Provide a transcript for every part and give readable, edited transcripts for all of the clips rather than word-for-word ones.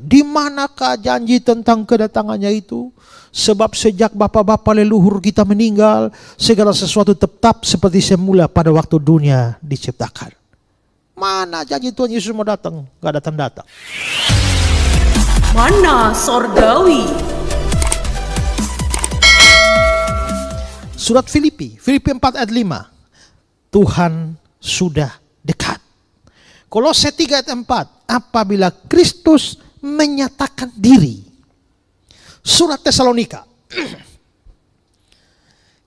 Di manakah janji tentang kedatangannya itu? Sebab sejak bapa-bapa leluhur kita meninggal, segala sesuatu tetap seperti semula pada waktu dunia diciptakan. Mana janji Tuhan Yesus mau datang? Gak datang-datang. Mana Sorgawi. Surat Filipi 4 ayat 5. Tuhan sudah dekat. Kolose 3 ayat 4. Apabila Kristus menyatakan diri. Surat Tesalonika.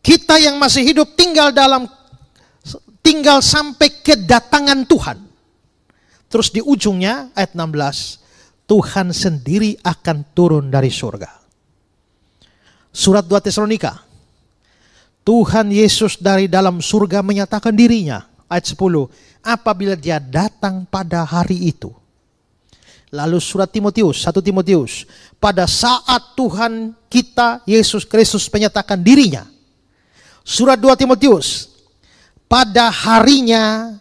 Kita yang masih hidup tinggal sampai kedatangan Tuhan. Terus di ujungnya ayat 16. Tuhan sendiri akan turun dari surga. Surat 2 Tesalonika. Tuhan Yesus dari dalam surga menyatakan dirinya. Ayat 10. Apabila dia datang pada hari itu. Lalu surat Timotius, 1 Timotius. Pada saat Tuhan kita Yesus Kristus menyatakan dirinya. Surat 2 Timotius. Pada harinya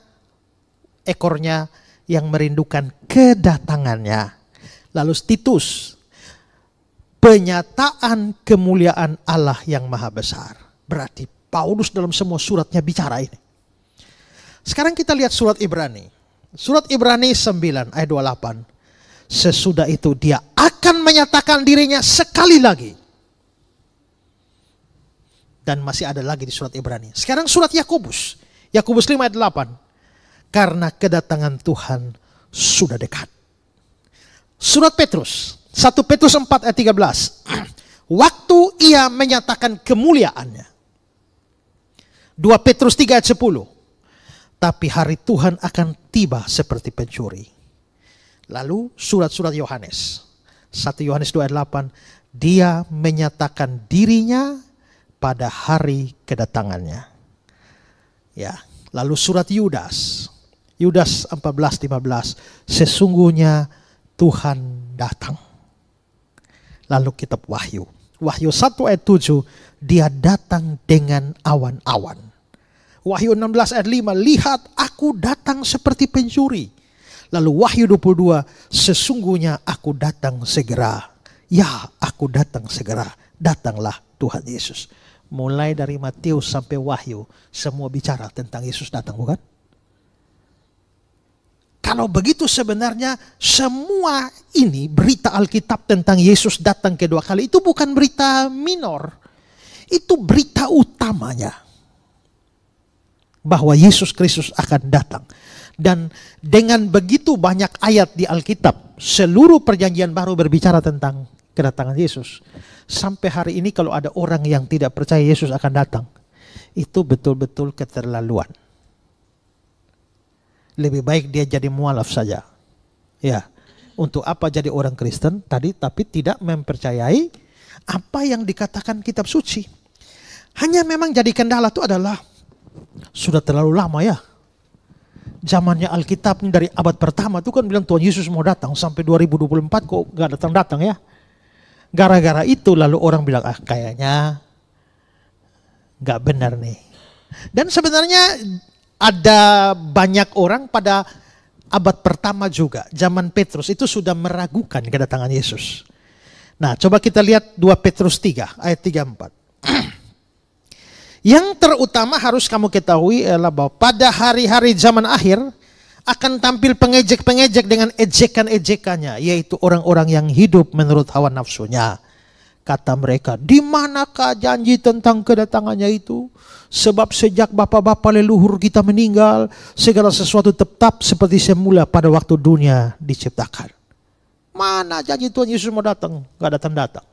ekornya yang merindukan kedatangannya. Lalu Titus. Penyataan kemuliaan Allah yang maha besar. Berarti Paulus dalam semua suratnya bicara ini. Sekarang kita lihat surat Ibrani. Surat Ibrani 9 ayat 28. Sesudah itu dia akan menyatakan dirinya sekali lagi. Dan masih ada lagi di surat Ibrani. Sekarang surat Yakobus. Yakobus 5 ayat 8. Karena kedatangan Tuhan sudah dekat. Surat Petrus. 1 Petrus 4 ayat 13. Waktu ia menyatakan kemuliaannya. 2 Petrus 3 ayat 10. Tapi hari Tuhan akan tiba seperti pencuri. Lalu surat-surat Yohanes. 1 Yohanes 2 ayat 8. Dia menyatakan dirinya pada hari kedatangannya. Ya, lalu surat Yudas. Yudas 14:15. Sesungguhnya Tuhan datang. Lalu kitab Wahyu. Wahyu 1 ayat 7. Dia datang dengan awan-awan. Wahyu 16 ayat 5. Lihat aku datang seperti pencuri. Lalu Wahyu 22, sesungguhnya aku datang segera. Ya, aku datang segera. Datanglah Tuhan Yesus. Mulai dari Matius sampai Wahyu, semua bicara tentang Yesus datang, bukan? Kalau begitu sebenarnya semua ini berita Alkitab tentang Yesus datang kedua kali itu bukan berita minor. Itu berita utamanya. Bahwa Yesus Kristus akan datang. Dan dengan begitu banyak ayat di Alkitab, seluruh perjanjian baru berbicara tentang kedatangan Yesus. Sampai hari ini kalau ada orang yang tidak percaya Yesus akan datang, itu betul-betul keterlaluan. Lebih baik dia jadi mualaf saja. Ya, untuk apa jadi orang Kristen tadi tapi tidak mempercayai apa yang dikatakan kitab suci. Hanya memang jadi kendala itu adalah sudah terlalu lama ya. Zamannya Alkitab dari abad pertama itu kan bilang Tuhan Yesus mau datang sampai 2024 kok gak datang-datang ya. Gara-gara itu lalu orang bilang kayaknya gak benar nih. Dan sebenarnya ada banyak orang pada abad pertama juga, zaman Petrus itu sudah meragukan kedatangan Yesus. Nah coba kita lihat 2 Petrus 3 ayat 34. Yang terutama harus kamu ketahui adalah bahwa pada hari-hari zaman akhir akan tampil pengejek-pengejek dengan ejekan-ejekannya, yaitu orang-orang yang hidup menurut hawa nafsunya. Kata mereka, di manakah janji tentang kedatangannya itu? Sebab sejak bapa-bapa leluhur kita meninggal, segala sesuatu tetap seperti semula pada waktu dunia diciptakan. Mana janji Tuhan Yesus mau datang? Gak datang-datang.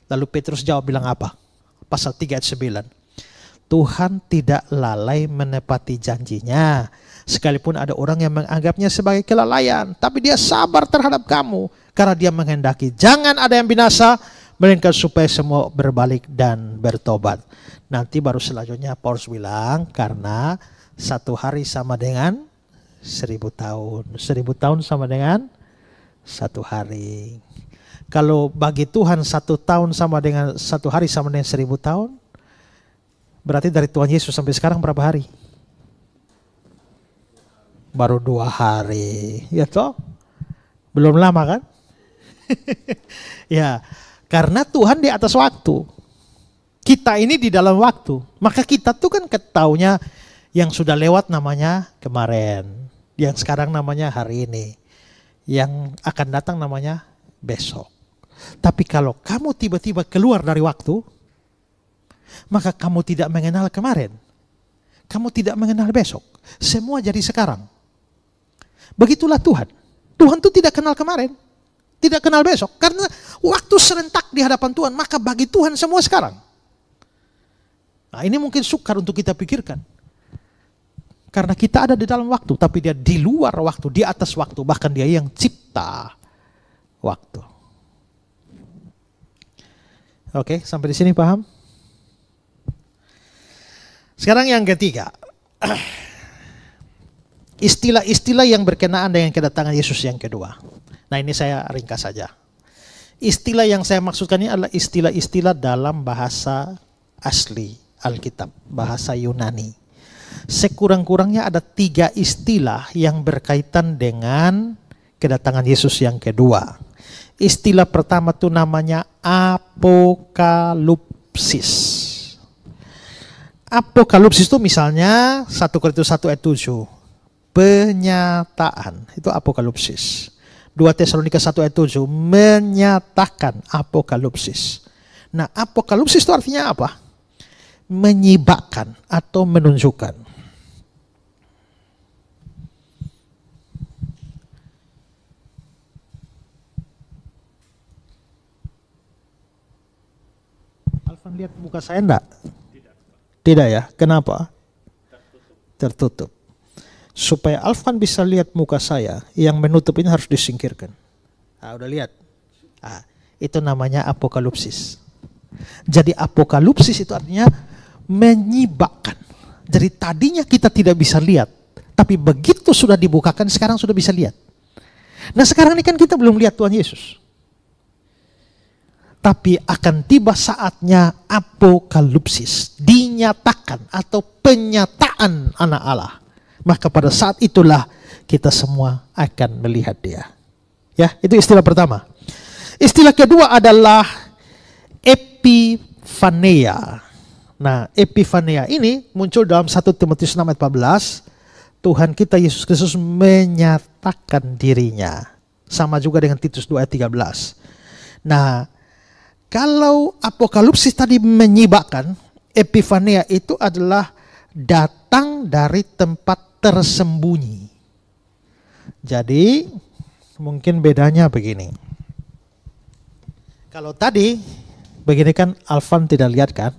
Lalu Petrus jawab bilang apa? Pasal 3 ayat 9. Tuhan tidak lalai menepati janjinya. Sekalipun ada orang yang menganggapnya sebagai kelalaian. Tapi dia sabar terhadap kamu. Karena dia menghendaki jangan ada yang binasa. Melainkan supaya semua berbalik dan bertobat. Nanti baru selanjutnya Paulus bilang. Karena 1 hari sama dengan 1000 tahun. 1000 tahun sama dengan 1 hari. Kalau bagi Tuhan 1 tahun sama dengan 1 hari sama dengan 1000 tahun. Berarti dari Tuhan Yesus sampai sekarang berapa hari? Baru 2 hari. Ya toh? Belum lama kan? Ya, karena Tuhan di atas waktu. Kita ini di dalam waktu. Maka kita tuh kan ketaunya yang sudah lewat namanya kemarin. Yang sekarang namanya hari ini. Yang akan datang namanya besok. Tapi kalau kamu tiba-tiba keluar dari waktu, maka kamu tidak mengenal kemarin. Kamu tidak mengenal besok. Semua jadi sekarang. Begitulah Tuhan. Tuhan itu tidak kenal kemarin. Tidak kenal besok. Karena waktu serentak di hadapan Tuhan, maka bagi Tuhan semua sekarang. Nah, ini mungkin sukar untuk kita pikirkan. Karena kita ada di dalam waktu, tapi dia di luar waktu, di atas waktu. Bahkan dia yang cipta waktu. Oke, sampai di sini paham? Sekarang yang ketiga. Istilah-istilah yang berkenaan dengan kedatangan Yesus yang kedua. Nah, ini saya ringkas saja. Istilah yang saya maksudkan ini adalah istilah-istilah dalam bahasa asli Alkitab, bahasa Yunani. Sekurang-kurangnya ada 3 istilah yang berkaitan dengan kedatangan Yesus yang kedua. Istilah pertama itu namanya apokalipsis. Apokalipsis itu misalnya 1 Korintus 1 ayat 7. Penyataan, itu apokalipsis. 2 Tesalonika 1 ayat 7 menyatakan apokalipsis. Nah, apokalipsis itu artinya apa? Menyibakkan atau menunjukkan. Alvan lihat muka saya enggak? Tidak ya, kenapa? Tertutup. Supaya Alvan bisa lihat muka saya, yang menutup ini harus disingkirkan. Nah, udah lihat? Nah, itu namanya apokalipsis. Jadi apokalipsis itu artinya menyibakkan. Jadi tadinya kita tidak bisa lihat, tapi begitu sudah dibukakan, sekarang sudah bisa lihat. Nah, sekarang ini kan kita belum lihat Tuhan Yesus. Tapi akan tiba saatnya apokalipsis, dinyatakan atau penyataan anak Allah. Maka pada saat itulah kita semua akan melihat dia. Ya, itu istilah pertama. Istilah kedua adalah epifania. Nah, epifania ini muncul dalam 1 Timotius 6 ayat 14. Tuhan kita Yesus Kristus menyatakan dirinya. Sama juga dengan Titus 2 ayat 13. Nah, kalau apokalipsis tadi menyibakkan, epifania itu adalah datang dari tempat tersembunyi. Jadi mungkin bedanya begini. Kalau tadi begini kan Alvan tidak lihat kan?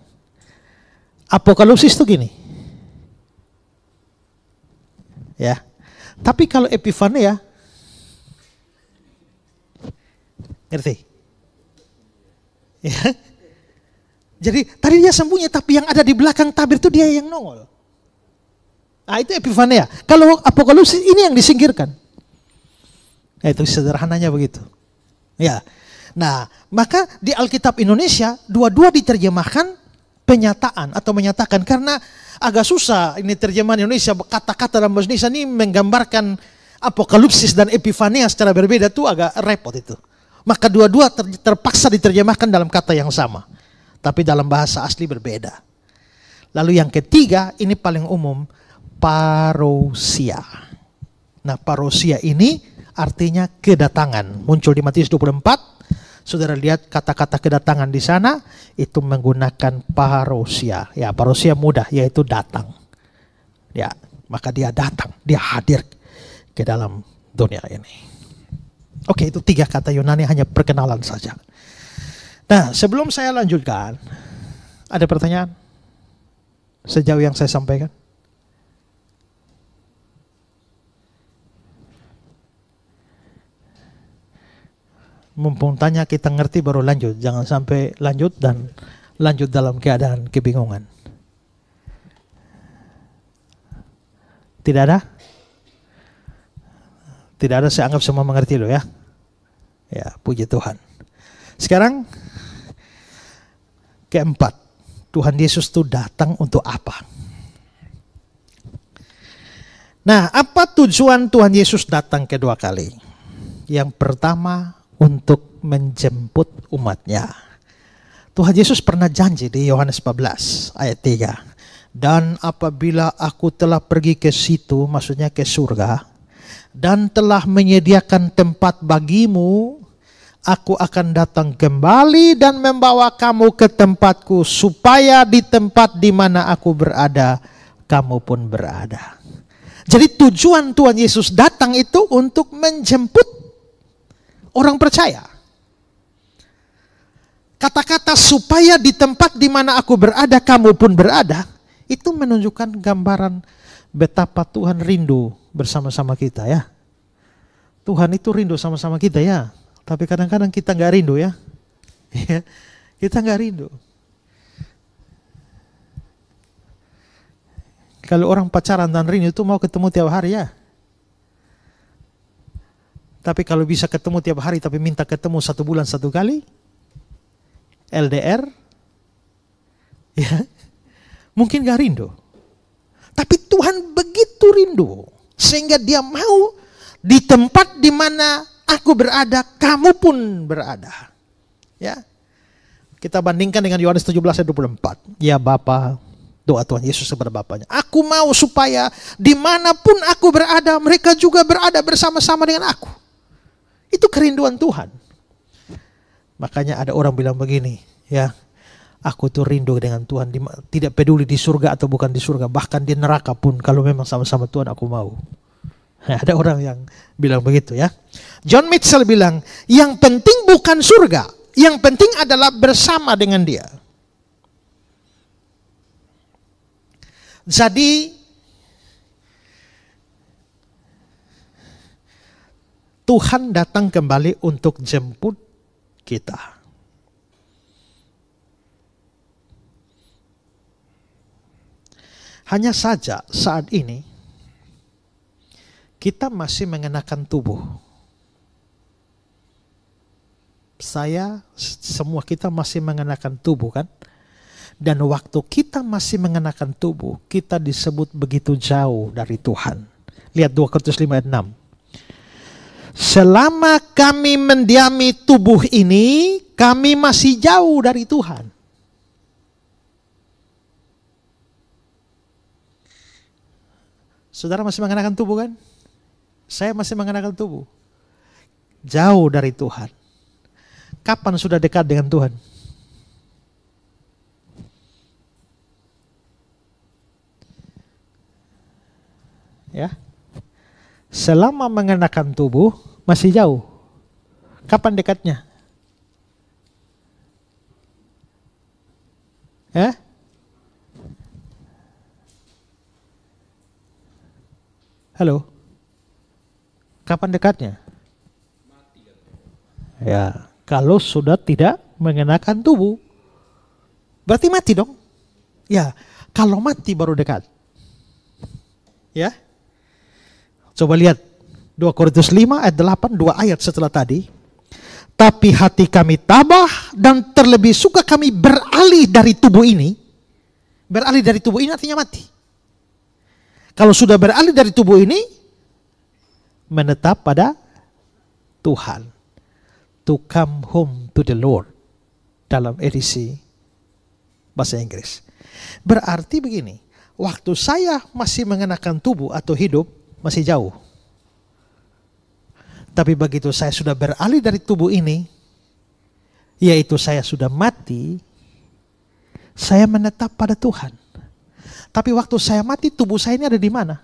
Apokalipsis itu gini. Ya. Tapi kalau epifania, ngerti? Ya. Jadi tadi dia sembunyi, tapi yang ada di belakang tabir itu dia yang nongol. Nah, itu epifania. Kalau apokalipsis ini yang disingkirkan. Nah, itu sederhananya begitu. Ya. Nah, maka di Alkitab Indonesia dua-dua diterjemahkan penyataan atau menyatakan, karena agak susah ini terjemahan Indonesia, kata-kata dalam bahasa Indonesia ini menggambarkan apokalipsis dan epifania secara berbeda, itu agak repot itu. Maka dua-dua terpaksa diterjemahkan dalam kata yang sama, tapi dalam bahasa asli berbeda. Lalu yang ketiga, ini paling umum, parousia. Nah, parousia ini artinya kedatangan. Muncul di Matius 24. Saudara lihat kata-kata kedatangan di sana itu menggunakan parousia. Ya, parousia mudah, yaitu datang. Ya, maka dia datang, dia hadir ke dalam dunia ini. Oke, itu 3 kata Yunani, hanya perkenalan saja. Nah, sebelum saya lanjutkan, ada pertanyaan sejauh yang saya sampaikan? Mumpung tanya kita ngerti baru lanjut, jangan sampai lanjut dan lanjut dalam keadaan kebingungan. Tidak ada? Tidak ada, saya anggap semua mengerti loh ya. Ya, puji Tuhan. Sekarang keempat, Tuhan Yesus itu datang untuk apa? Nah, apa tujuan Tuhan Yesus datang kedua kali? Yang pertama, untuk menjemput umatnya. Tuhan Yesus pernah janji di Yohanes 14 ayat 3. Dan apabila aku telah pergi ke situ, maksudnya ke surga, dan telah menyediakan tempat bagimu, aku akan datang kembali dan membawa kamu ke tempatku, supaya di tempat di mana aku berada, kamu pun berada. Jadi tujuan Tuhan Yesus datang itu untuk menjemput orang percaya. Kata-kata supaya di tempat di mana aku berada, kamu pun berada, itu menunjukkan gambaran betapa Tuhan rindu bersama-sama kita ya. Tuhan itu rindu sama-sama kita ya. Tapi kadang-kadang kita nggak rindu ya. Kita nggak rindu. Kalau orang pacaran dan rindu itu mau ketemu tiap hari ya. Tapi kalau bisa ketemu tiap hari tapi minta ketemu 1 bulan 1 kali, LDR, ya mungkin gak rindu. Tapi Tuhan begitu rindu sehingga Dia mau di tempat di mana aku berada, kamu pun berada. Ya, kita bandingkan dengan Yohanes 17 ayat 24. Ya Bapa, doa Tuhan Yesus kepada Bapanya, aku mau supaya dimanapun aku berada, mereka juga berada bersama-sama dengan aku. Itu kerinduan Tuhan. Makanya ada orang bilang begini, ya, aku tuh rindu dengan Tuhan, tidak peduli di surga atau bukan di surga, bahkan di neraka pun kalau memang sama-sama Tuhan aku mau. Nah, ada orang yang bilang begitu ya. John Mitchell bilang, yang penting bukan surga, yang penting adalah bersama dengan Dia. Jadi Tuhan datang kembali untuk jemput kita. Hanya saja saat ini kita masih mengenakan tubuh. Semua kita masih mengenakan tubuh kan? Dan waktu kita masih mengenakan tubuh, kita disebut begitu jauh dari Tuhan. Lihat 2 Korintus 5 ayat 6. Selama kami mendiami tubuh ini, kami masih jauh dari Tuhan. Saudara masih mengenakan tubuh kan? Saya masih mengenakan tubuh. Jauh dari Tuhan. Kapan sudah dekat dengan Tuhan? Ya. Selama mengenakan tubuh masih jauh. Kapan dekatnya? Ya? Halo? Kapan dekatnya? Ya, kalau sudah tidak mengenakan tubuh, berarti mati dong. Ya, kalau mati baru dekat. Ya. Coba lihat 2 Korintus 5 ayat 8, 2 ayat setelah tadi. Tapi hati kami tabah dan terlebih suka kami beralih dari tubuh ini. Beralih dari tubuh ini artinya mati. Kalau sudah beralih dari tubuh ini, menetap pada Tuhan. To come home to the Lord. Dalam edisi bahasa Inggris. Berarti begini, waktu saya masih mengenakan tubuh atau hidup, masih jauh. Tapi begitu saya sudah beralih dari tubuh ini, yaitu saya sudah mati, saya menetap pada Tuhan. Tapi waktu saya mati, tubuh saya ini ada di mana?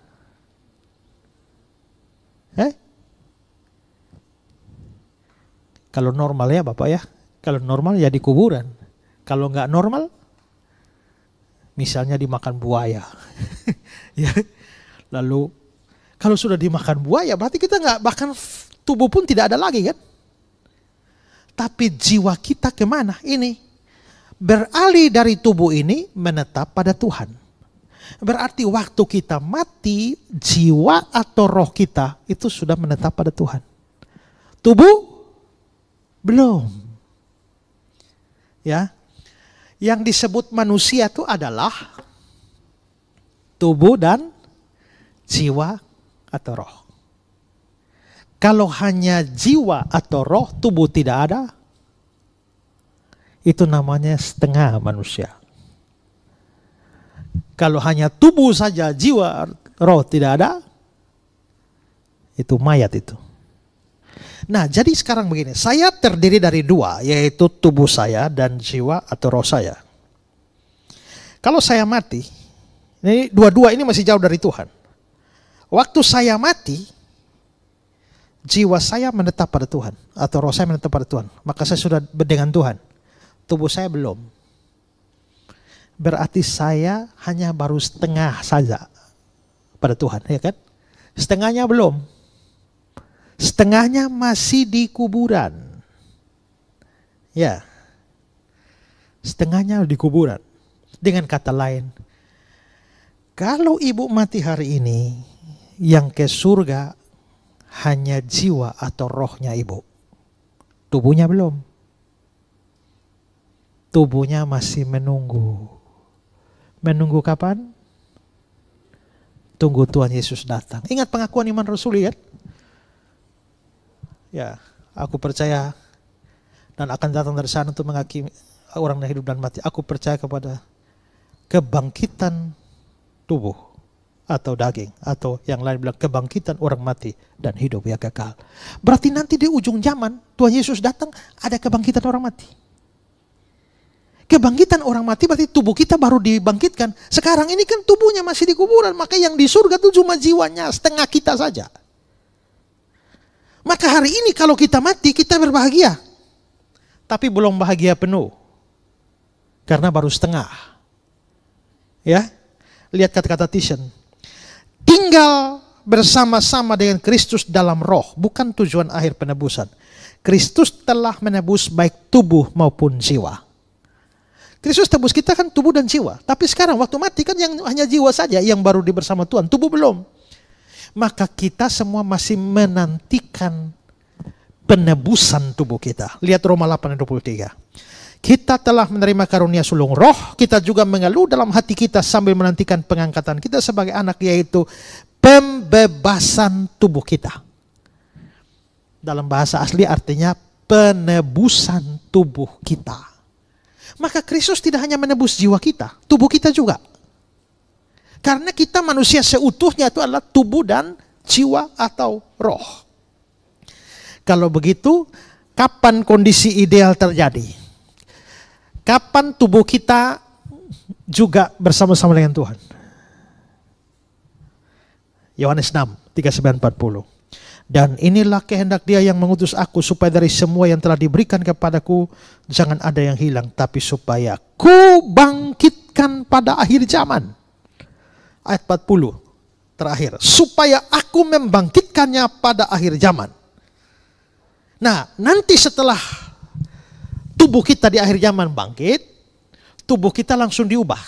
Kalau normal ya Bapak ya, kalau normal ya di kuburan. Kalau nggak normal, misalnya dimakan buaya. Ya. Lalu kalau sudah dimakan buaya berarti kita nggak, bahkan tubuh pun tidak ada lagi kan. Tapi jiwa kita kemana? Ini beralih dari tubuh ini menetap pada Tuhan. Berarti waktu kita mati, jiwa atau roh kita itu sudah menetap pada Tuhan. Tubuh belum. Ya. Yang disebut manusia itu adalah tubuh dan jiwa atau roh. Kalau hanya jiwa atau roh, tubuh tidak ada, itu namanya setengah manusia. Kalau hanya tubuh saja, jiwa, roh tidak ada, itu mayat itu. Nah, jadi sekarang begini, saya terdiri dari dua, yaitu tubuh saya dan jiwa atau roh saya. Kalau saya mati, ini dua-dua ini masih jauh dari Tuhan. Waktu saya mati, jiwa saya menetap pada Tuhan, atau roh saya menetap pada Tuhan. Maka saya sudah dengan Tuhan. Tubuh saya belum. Berarti saya hanya baru setengah saja pada Tuhan, ya kan? Setengahnya belum. Setengahnya masih di kuburan. Ya. Setengahnya di kuburan. Dengan kata lain, kalau ibu mati hari ini, yang ke surga hanya jiwa atau rohnya ibu. Tubuhnya belum. Tubuhnya masih menunggu. Menunggu kapan? Tunggu Tuhan Yesus datang. Ingat pengakuan iman Rasul, kan? Ya, aku percaya dan akan datang dari sana untuk menghakimi orang yang hidup dan mati. Aku percaya kepada kebangkitan tubuh atau daging, atau yang lain bilang kebangkitan orang mati dan hidup yang kekal. Berarti nanti di ujung zaman Tuhan Yesus datang, ada kebangkitan orang mati. Kebangkitan orang mati berarti tubuh kita baru dibangkitkan. Sekarang ini kan tubuhnya masih di kuburan, maka yang di surga itu cuma jiwanya, setengah kita saja. Maka hari ini kalau kita mati, kita berbahagia. Tapi belum bahagia penuh. Karena baru setengah. Ya, lihat kata-kata Titian. Tinggal bersama-sama dengan Kristus dalam roh, bukan tujuan akhir penebusan. Kristus telah menebus baik tubuh maupun jiwa. Kristus tebus kita kan tubuh dan jiwa. Tapi sekarang waktu mati kan yang hanya jiwa saja yang baru di bersama Tuhan. Tubuh belum. Maka kita semua masih menantikan penebusan tubuh kita. Lihat Roma 8:23. Kita telah menerima karunia sulung roh. Kita juga mengeluh dalam hati kita sambil menantikan pengangkatan kita sebagai anak, yaitu pembebasan tubuh kita. Dalam bahasa asli artinya penebusan tubuh kita. Maka Kristus tidak hanya menebus jiwa kita, tubuh kita juga. Karena kita manusia seutuhnya itu adalah tubuh dan jiwa atau roh. Kalau begitu, kapan kondisi ideal terjadi? Kapan tubuh kita juga bersama-sama dengan Tuhan? Yohanes 6, 39-40. Dan inilah kehendak Dia yang mengutus aku, supaya dari semua yang telah diberikan kepadaku jangan ada yang hilang, tapi supaya ku bangkitkan pada akhir zaman. Ayat 40 terakhir, supaya aku membangkitkannya pada akhir zaman. Nah, nanti setelah tubuh kita di akhir zaman bangkit, tubuh kita langsung diubah.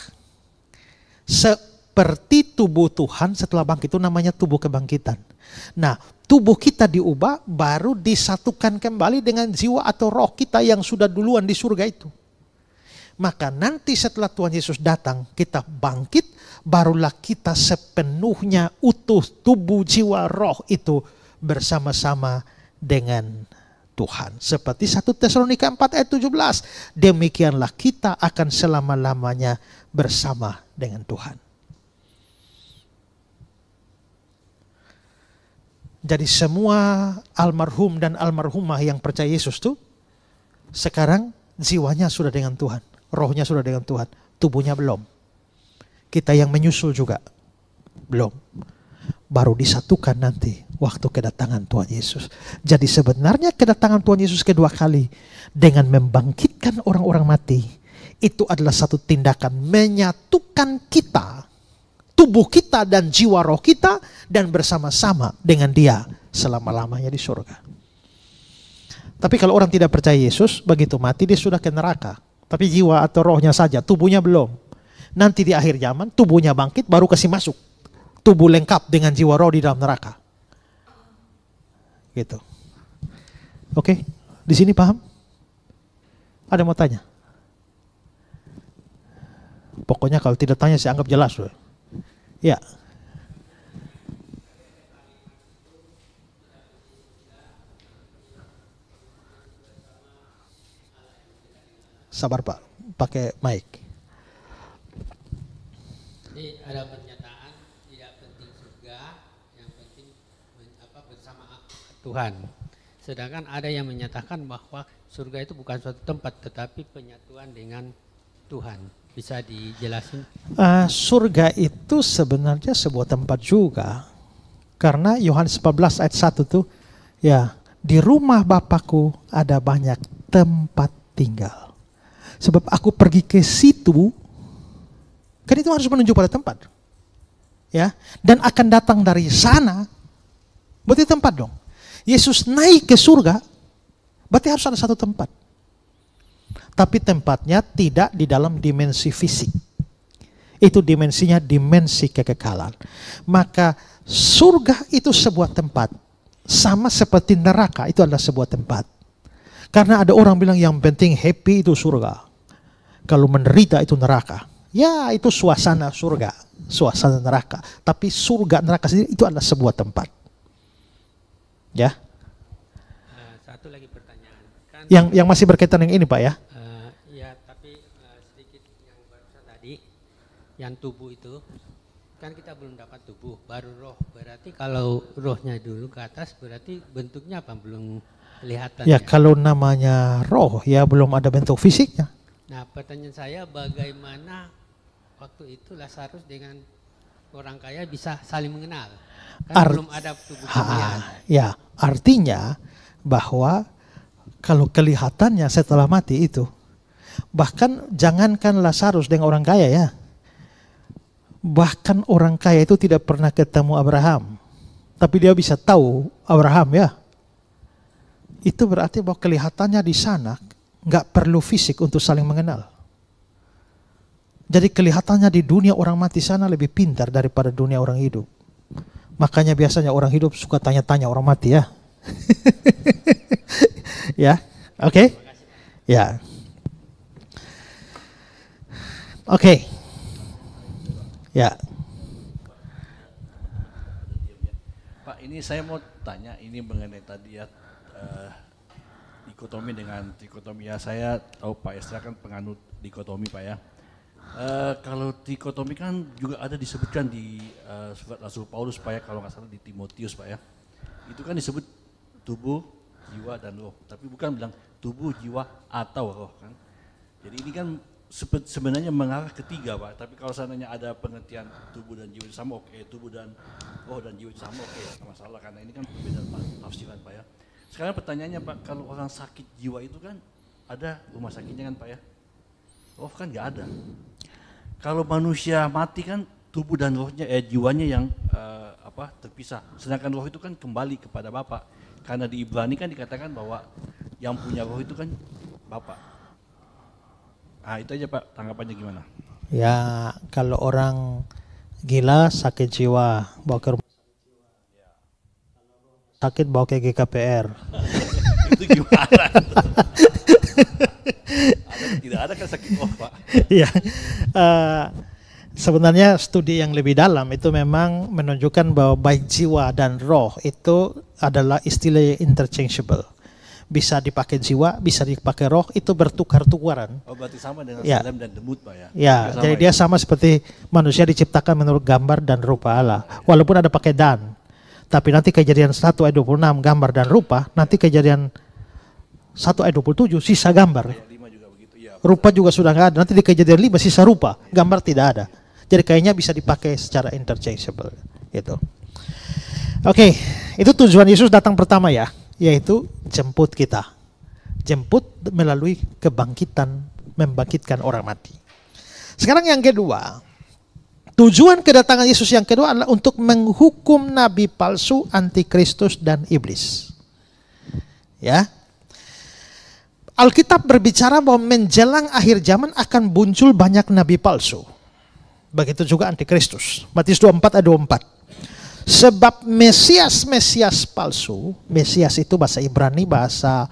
Seperti tubuh Tuhan setelah bangkit, itu namanya tubuh kebangkitan. Nah, tubuh kita diubah, baru disatukan kembali dengan jiwa atau roh kita yang sudah duluan di surga itu. Maka nanti setelah Tuhan Yesus datang, kita bangkit, barulah kita sepenuhnya utuh, tubuh, jiwa, roh itu bersama-sama dengan Tuhan. Seperti 1 Tesalonika 4 ayat 17. Demikianlah kita akan selama-lamanya bersama dengan Tuhan. Jadi semua almarhum dan almarhumah yang percaya Yesus tuh sekarang jiwanya sudah dengan Tuhan, rohnya sudah dengan Tuhan, tubuhnya belum. Kita yang menyusul juga belum. Baru disatukan nanti waktu kedatangan Tuhan Yesus. Jadi sebenarnya kedatangan Tuhan Yesus kedua kali dengan membangkitkan orang-orang mati, itu adalah satu tindakan menyatukan kita, tubuh kita dan jiwa roh kita, dan bersama-sama dengan Dia selama-lamanya di surga. Tapi kalau orang tidak percaya Yesus, begitu mati dia sudah ke neraka. Tapi jiwa atau rohnya saja, tubuhnya belum. Nanti di akhir zaman tubuhnya bangkit, baru kasih masuk tubuh lengkap dengan jiwa roh di dalam neraka. Gitu. Oke, di sini paham? Ada mau tanya? Pokoknya kalau tidak tanya saya anggap jelas. Ya. Sabar Pak, pakai mic. Jadi ada pernyataan tidak penting surga, yang penting bersama Tuhan. Sedangkan ada yang menyatakan bahwa surga itu bukan suatu tempat, tetapi penyatuan dengan Tuhan. Bisa dijelasin? Surga itu sebenarnya sebuah tempat juga. Karena Yohanes 14 ayat 1 tuh, ya, di rumah Bapakku ada banyak tempat tinggal. Sebab aku pergi ke situ, kan itu harus menuju pada tempat. Ya, dan akan datang dari sana, berarti tempat dong. Yesus naik ke surga, berarti harus ada satu tempat. Tapi tempatnya tidak di dalam dimensi fisik. Itu dimensinya dimensi kekekalan. Maka surga itu sebuah tempat. Sama seperti neraka itu adalah sebuah tempat. Karena ada orang bilang yang penting happy itu surga. Kalau menderita itu neraka. Ya itu suasana surga, suasana neraka. Tapi surga neraka sendiri itu adalah sebuah tempat. Ya. Satu lagi pertanyaan. Kan, yang masih berkaitan dengan ini Pak ya. Ya tapi sedikit yang barusan tadi, yang tubuh itu, kan kita belum dapat tubuh, baru roh. Berarti kalau rohnya dulu ke atas, berarti bentuknya apa? Belum kelihatan. Ya kalau namanya roh ya belum ada bentuk fisiknya. Nah pertanyaan saya, bagaimana waktu itu Lazarus dengan orang kaya bisa saling mengenal? Kan belum ada tubuh-tubuhan. Ya artinya bahwa kalau kelihatannya setelah mati itu, bahkan jangankan Lazarus dengan orang kaya ya, bahkan orang kaya itu tidak pernah ketemu Abraham, tapi dia bisa tahu Abraham ya. Itu berarti bahwa kelihatannya di sana nggak perlu fisik untuk saling mengenal. Jadi kelihatannya di dunia orang mati sana lebih pintar daripada dunia orang hidup. Makanya biasanya orang hidup suka tanya-tanya orang mati ya. Ya, oke? Ya. Oke. Ya. Pak, ini saya mau tanya ini mengenai tadi ya dikotomi dengan trikotomi ya. Saya tahu Pak Esra kan penganut dikotomi Pak ya. Kalau dikotomi kan juga ada disebutkan di surat Rasul Paulus Pak ya, kalau nggak salah di Timotius Pak ya. Itu kan disebut tubuh, jiwa dan roh. Tapi bukan bilang tubuh, jiwa atau roh kan. Jadi ini kan sebenarnya mengarah ketiga Pak, tapi kalau seandainya ada pengertian tubuh dan jiwa itu sama oke, tubuh dan roh dan jiwa itu sama oke, nggak masalah karena ini kan perbedaan tafsiran Pak ya. Sekarang pertanyaannya Pak, kalau orang sakit jiwa itu kan ada rumah sakitnya kan Pak ya, roh kan nggak ada. Kalau manusia mati kan tubuh dan rohnya, jiwanya yang terpisah, sedangkan roh itu kan kembali kepada Bapa, karena di Ibrani kan dikatakan bahwa yang punya roh itu kan Bapa. Ah itu aja Pak, tanggapannya gimana? Ya kalau orang gila sakit jiwa bawa ke rumah sakit, bawa ke GKPR. Itu gimana? Tidak ada kan sakit roh Pak? Ya, sebenarnya studi yang lebih dalam itu memang menunjukkan bahwa baik jiwa dan roh itu adalah istilah interchangeable. Bisa dipakai jiwa, bisa dipakai roh, itu bertukar-tukaran. Oh berarti sama dengan Ya. Salem dan Demut Pak ya? Ya, jadi dia sama seperti manusia diciptakan menurut gambar dan rupa Allah. Walaupun ada pakai dan. Tapi nanti Kejadian 1 ayat 26 gambar dan rupa, nanti Kejadian 1 ayat 27 sisa gambar. Ayat 5 juga begitu ya. Rupa juga sudah nggak ada. Nanti di Kejadian 5 sisa rupa, gambar tidak ada. Jadi kayaknya bisa dipakai secara interchangeable gitu. Oke, itu tujuan Yesus datang pertama ya, yaitu jemput kita. Jemput melalui kebangkitan, membangkitkan orang mati. Sekarang yang kedua, tujuan kedatangan Yesus yang kedua adalah untuk menghukum nabi palsu, antikristus dan iblis. Ya. Alkitab berbicara bahwa menjelang akhir zaman akan muncul banyak nabi palsu. Begitu juga antikristus. Matius 24 ayat 24. Sebab Mesias palsu, Mesias itu bahasa Ibrani, bahasa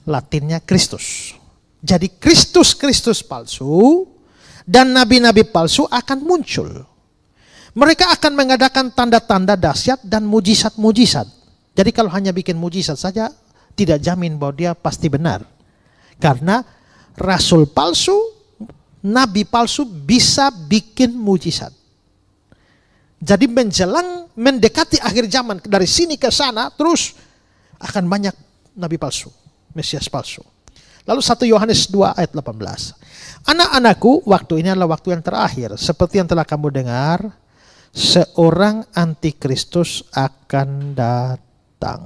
Latinnya Kristus. Jadi Kristus palsu dan nabi-nabi palsu akan muncul. Mereka akan mengadakan tanda-tanda dahsyat dan mujizat-mujizat. Jadi kalau hanya bikin mujizat saja, tidak jamin bahwa dia pasti benar. Karena rasul palsu, nabi palsu bisa bikin mujizat. Jadi menjelang mendekati akhir zaman, dari sini ke sana terus akan banyak nabi palsu, Mesias palsu. Lalu 1 Yohanes 2 ayat 18. Anak-anakku, waktu ini adalah waktu yang terakhir. Seperti yang telah kamu dengar, seorang antikristus akan datang.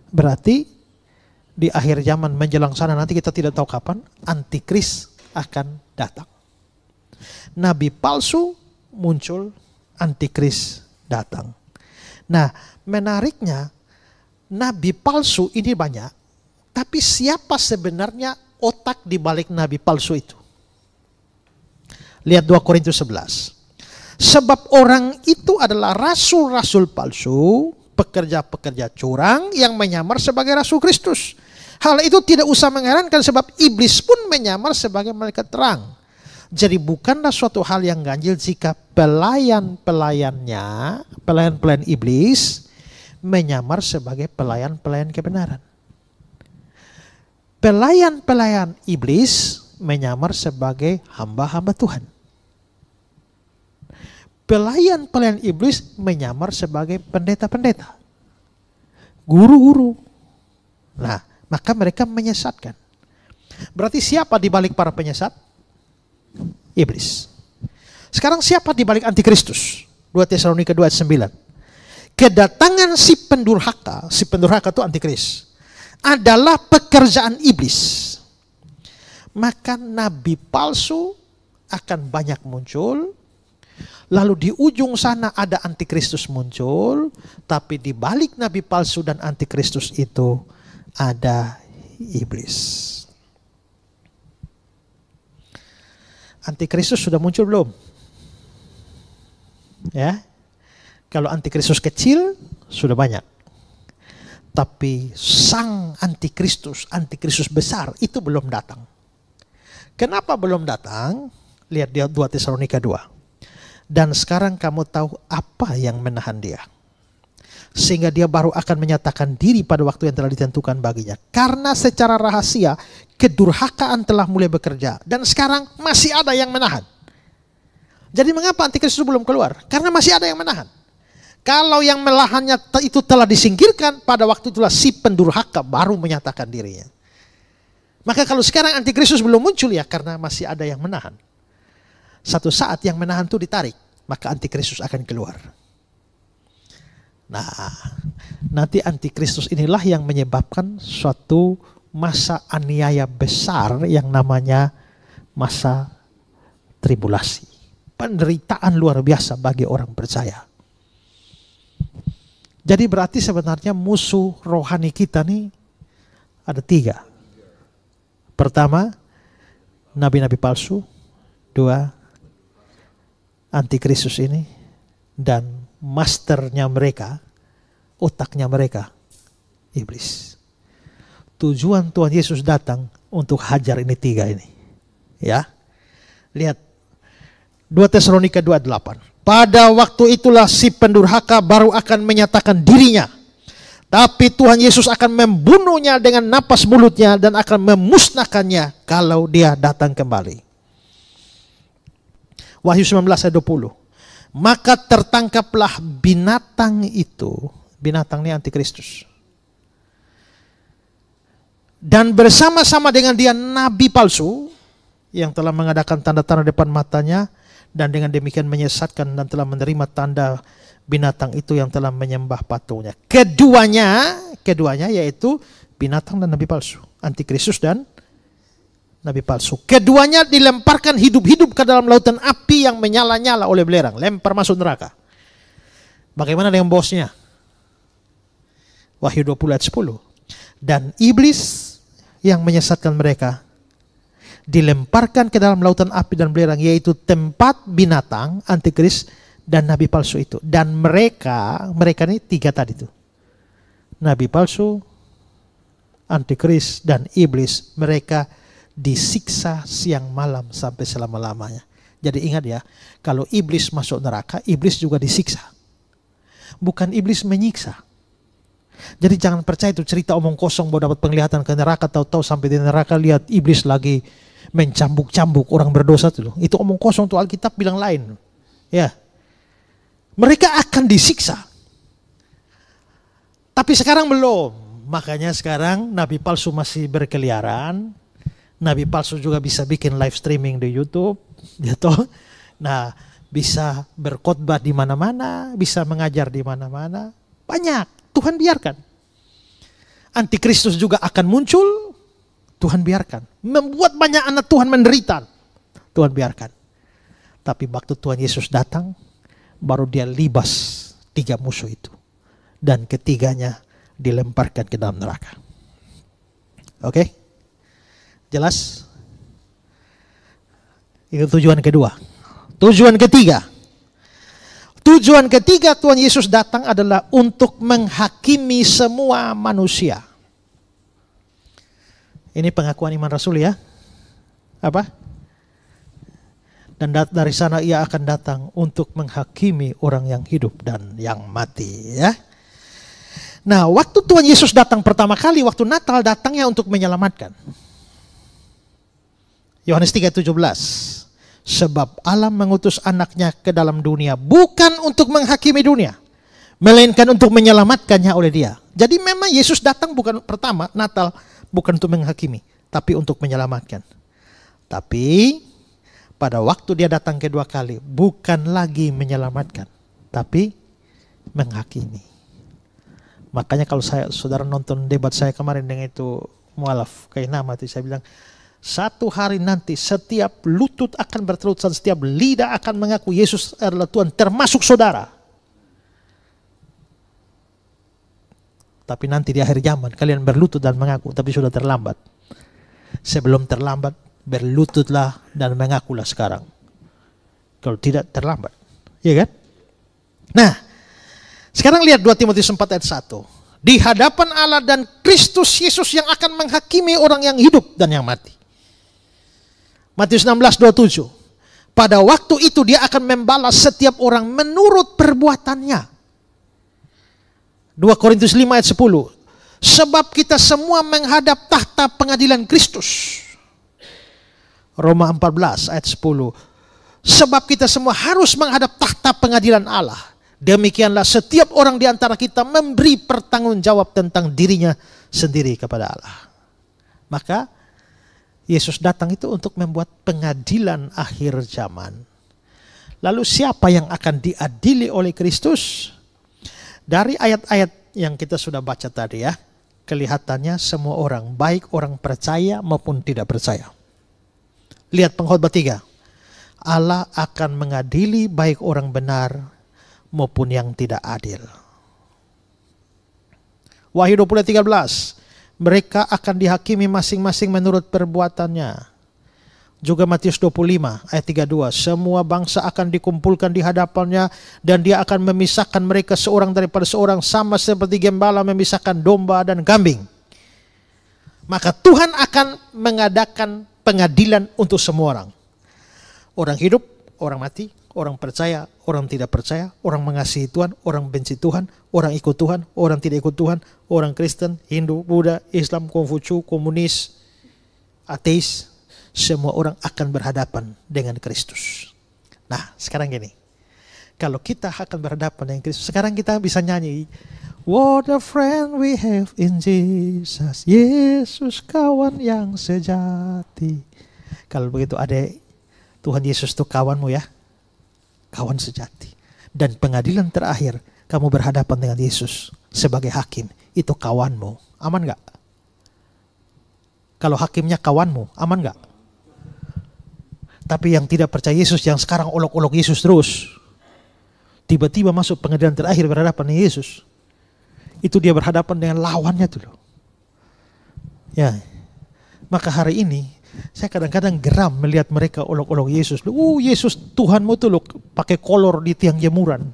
Berarti di akhir zaman menjelang sana, nanti kita tidak tahu kapan antikris akan datang. Nabi palsu muncul, antikris datang. Nah, menariknya nabi palsu ini banyak, tapi siapa sebenarnya otak di balik nabi palsu itu? Lihat 2 Korintus 11. Sebab orang itu adalah rasul-rasul palsu, pekerja-pekerja curang yang menyamar sebagai rasul Kristus. Hal itu tidak usah mengherankan sebab iblis pun menyamar sebagai malaikat terang. Jadi bukanlah suatu hal yang ganjil jika pelayan-pelayan iblis menyamar sebagai pelayan-pelayan kebenaran. Pelayan-pelayan iblis menyamar sebagai hamba-hamba Tuhan. Pelayan-pelayan iblis menyamar sebagai pendeta-pendeta, guru-guru. Nah, maka mereka menyesatkan. Berarti siapa di balik para penyesat? Iblis. Sekarang siapa di balik antikristus? 2 Tesalonika 2 ayat 9. Kedatangan si pendurhaka itu antikris, adalah pekerjaan iblis. Maka nabi palsu akan banyak muncul. Lalu di ujung sana ada antikristus muncul. Tapi di balik nabi palsu dan antikristus itu ada iblis. Antikristus sudah muncul belum? Ya. Kalau antikristus kecil sudah banyak. Tapi sang antikristus besar itu belum datang. Kenapa belum datang? Lihat di 2 Tesalonika 2. Dan sekarang kamu tahu apa yang menahan dia. Sehingga dia baru akan menyatakan diri pada waktu yang telah ditentukan baginya. Karena secara rahasia kedurhakaan telah mulai bekerja. Dan sekarang masih ada yang menahan. Jadi mengapa antikristus belum keluar? Karena masih ada yang menahan. Kalau yang melahannya itu telah disingkirkan, pada waktu itulah si pendurhaka baru menyatakan dirinya. Maka kalau sekarang antikristus belum muncul, ya karena masih ada yang menahan. Satu saat yang menahan itu ditarik, maka antikristus akan keluar. Nah, nanti antikristus inilah yang menyebabkan suatu masa aniaya besar yang namanya masa tribulasi. Penderitaan luar biasa bagi orang percaya. Jadi berarti sebenarnya musuh rohani kita nih ada 3. Pertama, nabi-nabi palsu. 2, antikristus ini. Dan masternya mereka, otaknya mereka, iblis. Tujuan Tuhan Yesus datang untuk hajar ini 3 ini. Ya, lihat 2 Tesalonika 2:8. Pada waktu itulah si pendurhaka baru akan menyatakan dirinya. Tapi Tuhan Yesus akan membunuhnya dengan napas mulutnya dan akan memusnahkannya kalau dia datang kembali. Wahyu 19 ayat 20. Maka tertangkaplah binatang itu. Binatang ini antikristus. Dan bersama-sama dengan dia nabi palsu yang telah mengadakan tanda-tanda depan matanya. Dan dengan demikian menyesatkan dan telah menerima tanda binatang itu yang telah menyembah patungnya. Keduanya yaitu binatang dan nabi palsu. Antikristus dan nabi palsu. Keduanya dilemparkan hidup-hidup ke dalam lautan api yang menyala-nyala oleh belerang. Lempar masuk neraka. Bagaimana dengan bosnya? Wahyu 20 ayat 10. Dan iblis yang menyesatkan mereka dilemparkan ke dalam lautan api dan belerang, yaitu tempat binatang, antikris, dan nabi palsu itu. Dan mereka ini 3 tadi itu. Nabi palsu, antikris, dan iblis. Mereka disiksa siang malam sampai selama-lamanya. Jadi ingat ya, kalau iblis masuk neraka, iblis juga disiksa. Bukan iblis menyiksa. Jadi jangan percaya itu cerita omong kosong bahwa dapat penglihatan ke neraka, tahu-tahu sampai di neraka lihat iblis lagi mencambuk-cambuk orang berdosa itu. Itu omong kosong tuh, Alkitab bilang lain. Ya. Mereka akan disiksa. Tapi sekarang belum. Makanya sekarang nabi palsu masih berkeliaran. Nabi palsu juga bisa bikin live streaming di YouTube, gitu. Nah, bisa berkhotbah di mana-mana, bisa mengajar di mana-mana. Banyak, Tuhan biarkan. Antikristus juga akan muncul, Tuhan biarkan. Membuat banyak anak Tuhan menderita, Tuhan biarkan. Tapi waktu Tuhan Yesus datang, baru dia libas 3 musuh itu. Dan ketiganya dilemparkan ke dalam neraka. Oke? Jelas? Itu tujuan kedua. Tujuan ketiga. Tujuan ketiga Tuhan Yesus datang adalah untuk menghakimi semua manusia. Ini pengakuan iman Rasul ya. Apa? Dan dari sana ia akan datang untuk menghakimi orang yang hidup dan yang mati ya. Nah, waktu Tuhan Yesus datang pertama kali, waktu Natal datangnya untuk menyelamatkan. Yohanes 3:17. Sebab Allah mengutus anaknya ke dalam dunia bukan untuk menghakimi dunia, melainkan untuk menyelamatkannya oleh dia. Jadi memang Yesus datang bukan pertama, Natal, bukan untuk menghakimi, tapi untuk menyelamatkan. Tapi pada waktu dia datang kedua kali, bukan lagi menyelamatkan, tapi menghakimi. Makanya kalau saudara nonton debat saya kemarin dengan itu mualaf Kainama, saya bilang, satu hari nanti setiap lutut akan berterusan, setiap lidah akan mengaku Yesus adalah Tuhan, termasuk saudara. Tapi nanti di akhir zaman kalian berlutut dan mengaku, tapi sudah terlambat. Sebelum terlambat, berlututlah dan mengakulah sekarang. Kalau tidak terlambat. Iya kan? Nah, sekarang lihat 2 Timotius 4 ayat 1. Di hadapan Allah dan Kristus Yesus yang akan menghakimi orang yang hidup dan yang mati. Matius 16:27. Pada waktu itu dia akan membalas setiap orang menurut perbuatannya. 2 Korintus 5 ayat 10. Sebab kita semua menghadap tahta pengadilan Kristus. Roma 14 ayat 10. Sebab kita semua harus menghadap tahta pengadilan Allah. Demikianlah setiap orang di antara kita memberi pertanggungjawab tentang dirinya sendiri kepada Allah. Maka Yesus datang itu untuk membuat pengadilan akhir zaman. Lalu siapa yang akan diadili oleh Kristus? Dari ayat-ayat yang kita sudah baca tadi ya, kelihatannya semua orang, baik orang percaya maupun tidak percaya. Lihat pengkhotbah 3. Allah akan mengadili baik orang benar maupun yang tidak adil. Wahyu 20:13. Mereka akan dihakimi masing-masing menurut perbuatannya. Juga Matius 25 ayat 32. Semua bangsa akan dikumpulkan di hadapannya dan dia akan memisahkan mereka seorang daripada seorang sama seperti gembala memisahkan domba dan kambing. Maka Tuhan akan mengadakan pengadilan untuk semua orang. Orang hidup, orang mati, orang percaya, orang tidak percaya, orang mengasihi Tuhan, orang benci Tuhan, orang ikut Tuhan, orang tidak ikut Tuhan, orang Kristen, Hindu, Buddha, Islam, Konghucu, komunis, ateis, semua orang akan berhadapan dengan Kristus. Nah, sekarang gini, kalau kita akan berhadapan dengan Kristus, sekarang kita bisa nyanyi, what a friend we have in Jesus, Yesus kawan yang sejati. Kalau begitu adek, Tuhan Yesus itu kawanmu ya, kawan sejati. Dan pengadilan terakhir, kamu berhadapan dengan Yesus sebagai hakim, itu kawanmu. Aman gak? Kalau hakimnya kawanmu, aman gak? Tapi yang tidak percaya Yesus, yang sekarang olok-olok Yesus terus, tiba-tiba masuk pengadilan terakhir berhadapan dengan Yesus, itu dia berhadapan dengan lawannya tuh loh. Ya, maka hari ini saya kadang-kadang geram melihat mereka olok-olok Yesus. Yesus Tuhanmu tuh loh pakai kolor di tiang jemuran.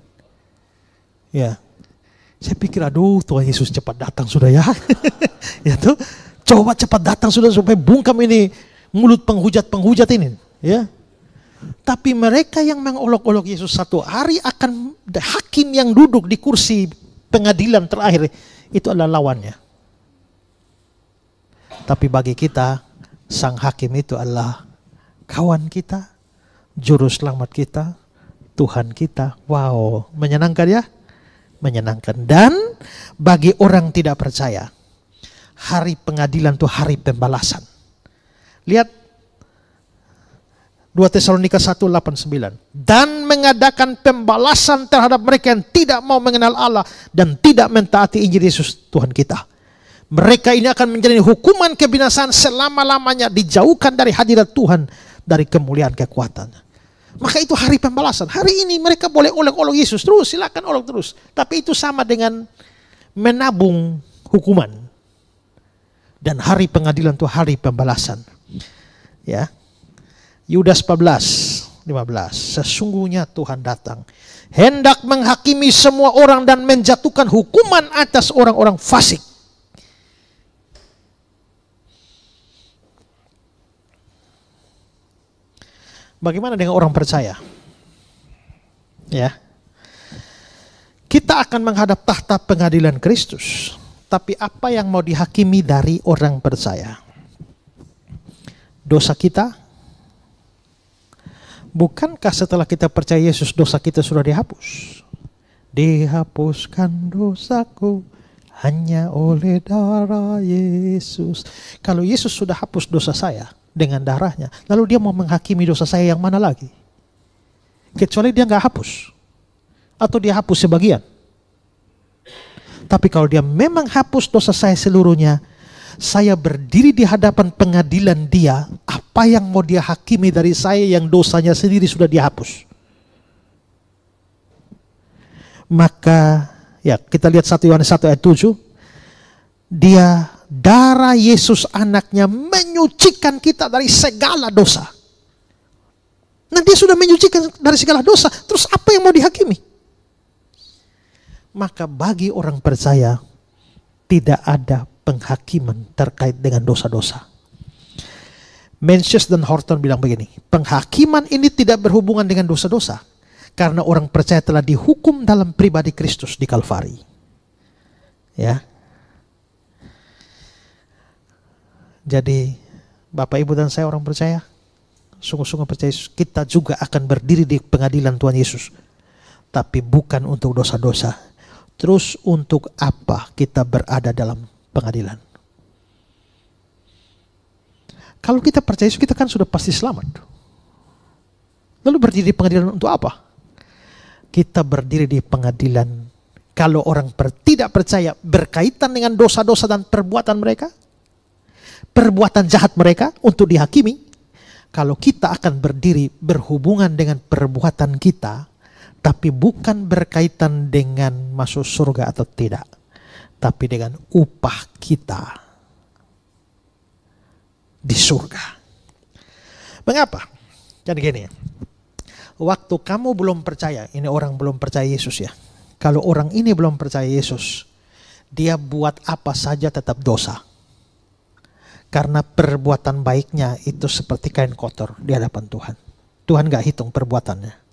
Ya, saya pikir aduh Tuhan Yesus cepat datang sudah ya. Ya tuh, coba cepat datang sudah supaya bungkam ini mulut penghujat-penghujat ini. Ya, tapi mereka yang mengolok-olok Yesus satu hari akan hakim yang duduk di kursi pengadilan terakhir itu adalah lawannya. Tapi bagi kita, sang hakim itu adalah kawan kita, juru selamat kita, Tuhan kita. Wow, menyenangkan ya? Menyenangkan. Dan bagi orang tidak percaya, hari pengadilan itu hari pembalasan. Lihat 2 Tesalonika 1:8-9. Dan mengadakan pembalasan terhadap mereka yang tidak mau mengenal Allah dan tidak mentaati Injil Yesus Tuhan kita. Mereka ini akan menjalani hukuman kebinasaan selama-lamanya, dijauhkan dari hadirat Tuhan, dari kemuliaan kekuatannya. Maka itu hari pembalasan. Hari ini mereka boleh olok-olok Yesus terus, silakan olok terus. Tapi itu sama dengan menabung hukuman. Dan hari pengadilan itu hari pembalasan. Ya. Yudas 14:15. Sesungguhnya Tuhan datang hendak menghakimi semua orang dan menjatuhkan hukuman atas orang-orang fasik. Bagaimana dengan orang percaya? Ya. Kita akan menghadap tahta pengadilan Kristus. Tapi apa yang mau dihakimi dari orang percaya? Dosa kita? Bukankah setelah kita percaya Yesus, dosa kita sudah dihapus? Dihapuskan dosaku hanya oleh darah Yesus. Kalau Yesus sudah hapus dosa saya dengan darahnya, lalu dia mau menghakimi dosa saya yang mana lagi? Kecuali dia nggak hapus. Atau dia hapus sebagian. Tapi kalau dia memang hapus dosa saya seluruhnya, saya berdiri di hadapan pengadilan dia, apa yang mau dia hakimi dari saya yang dosanya sendiri sudah dihapus? Maka ya kita lihat 1 Yohanes 1:7, dia darah Yesus anaknya menyucikan kita dari segala dosa. Nah dia sudah menyucikan dari segala dosa, terus apa yang mau dihakimi? Maka bagi orang percaya tidak ada penghakiman terkait dengan dosa-dosa. Mencius dan Horton bilang begini, penghakiman ini tidak berhubungan dengan dosa-dosa karena orang percaya telah dihukum dalam pribadi Kristus di Kalvari. Ya. Jadi Bapak Ibu dan saya orang percaya, sungguh-sungguh percaya kita juga akan berdiri di pengadilan Tuhan Yesus. Tapi bukan untuk dosa-dosa. Terus untuk apa kita berada dalam pengadilan? Kalau kita percaya Yesus, kita kan sudah pasti selamat. Lalu berdiri di pengadilan untuk apa? Kita berdiri di pengadilan kalau orang tidak percaya berkaitan dengan dosa-dosa dan perbuatan mereka, perbuatan jahat mereka untuk dihakimi. Kalau kita akan berdiri berhubungan dengan perbuatan kita, tapi bukan berkaitan dengan masuk surga atau tidak, tapi dengan upah kita di surga. Mengapa? Jadi gini, waktu kamu belum percaya, ini orang belum percaya Yesus ya. Kalau orang ini belum percaya Yesus, dia buat apa saja tetap dosa. Karena perbuatan baiknya itu seperti kain kotor di hadapan Tuhan. Tuhan gak hitung perbuatannya.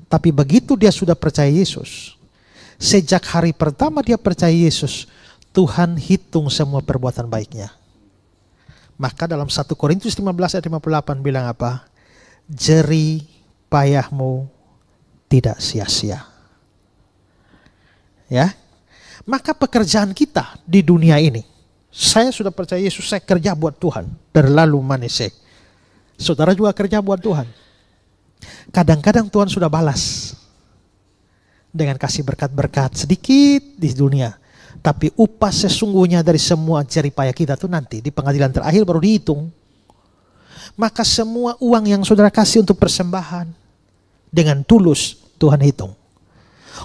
Tapi begitu dia sudah percaya Yesus, sejak hari pertama dia percaya Yesus, Tuhan hitung semua perbuatan baiknya. Maka dalam 1 Korintus 15 ayat 58 bilang apa? Jerih payahmu tidak sia-sia. Ya, maka pekerjaan kita di dunia ini, saya sudah percaya Yesus, saya kerja buat Tuhan. Terlalu manis. Saudara juga kerja buat Tuhan. Kadang-kadang Tuhan sudah balas dengan kasih berkat-berkat sedikit di dunia. Tapi upah sesungguhnya dari semua jerih payah kita itu nanti di pengadilan terakhir baru dihitung. Maka semua uang yang saudara kasih untuk persembahan dengan tulus Tuhan hitung.